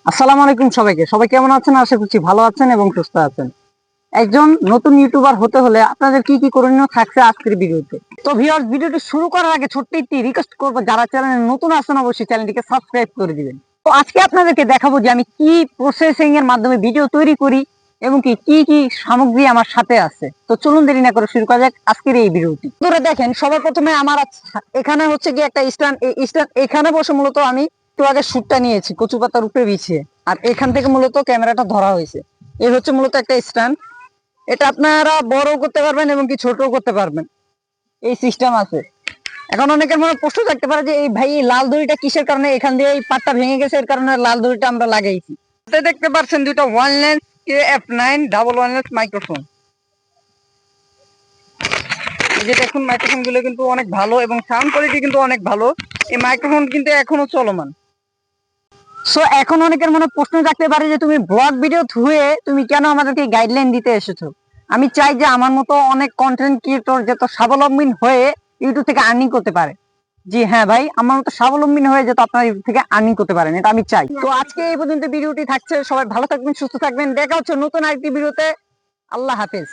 আসসালামু আলাইকুম সবাইকে। সবাই কেমন আছেন? আশা করছি ভালো আছেন এবং সুস্থ আছেন। একজন নতুন ইউটিউবার হতে হলে আপনাদের কি কি করণীয় থাকছে আজকের ভিডিওতে। তো ভিউয়ার্স, ভিডিওটি শুরু করার আগে ছোট্ট একটি রিকোয়েস্ট করব, যারা চ্যানেলে নতুন আছেন অবশ্যই চ্যানেলটিকে সাবস্ক্রাইব করে দিবেন। তো আজকে আপনাদেরকে দেখাবো যে আমি কি প্রসেসিং এর মাধ্যমে ভিডিও তৈরি করি এবং কি কি কি সামগ্রী আমার সাথে আছে। তো চলুন দেরি না করে শুরু করা যাক আজকের এই ভিডিওটি। ধরে দেখেন, সবার প্রথমে আমার এখানে হচ্ছে কি একটা স্ট্যান্ড। এই স্ট্যান্ড এখানে বসে মূলত আমি একটু আগে শুটটা নিয়েছি কচু পাতার উপরে বিছিয়ে, আর এখান থেকে মূলত ক্যামেরাটা ধরা হয়েছে। এই হচ্ছে মূলত একটা স্ট্যান্ড। এটা আপনারা বড়ও করতে পারবেন এবং কি ছোটও করতে পারবেন, এই সিস্টেম আছে। এখন অনেকের মনে প্রশ্ন থাকতে পারে যে এই ভাই লাল দড়িটা কিসের কারণে, এখান দিয়ে এই পাটটা ভেঙে গেছে, এর কারণে লাল দড়িটা আমরা লাগাইছি। দেখতে পাচ্ছেন দুইটা one lens KF9 double one lens microphone. এই যে দেখুন, মাইক্রোফোন গুলো কিন্তু অনেক ভালো এবং সাউন্ড কোয়ালিটি কিন্তু অনেক ভালো। এই মাইক্রোফোন কিন্তু এখনো চলমান। সো এখন অনেকের মনে প্রশ্ন থাকতে পারে যে তুমি ব্লগ ভিডিও থ্রুয়ে তুমি কেন আমাদেরকে গাইডলাইন দিতে এসেছো। আমি চাই যে আমার মতো অনেক কন্টেন্ট ক্রিয়েটর যত স্বাবলম্বী হয়ে ইউটিউব থেকে আর্নিং করতে পারে। জি হ্যাঁ ভাই, আমার মতো স্বাবলম্বী হয়ে যেত আপনারা ইউটিউব থেকে আর্নিং করতে পারেন, এটা আমি চাই। তো আজকে এই পর্যন্ত ভিডিওটি থাকছে। সবাই ভালো থাকবেন, সুস্থ থাকবেন। দেখা হচ্ছে নতুন আরেকটি ভিডিওতে। আল্লাহ হাফেজ।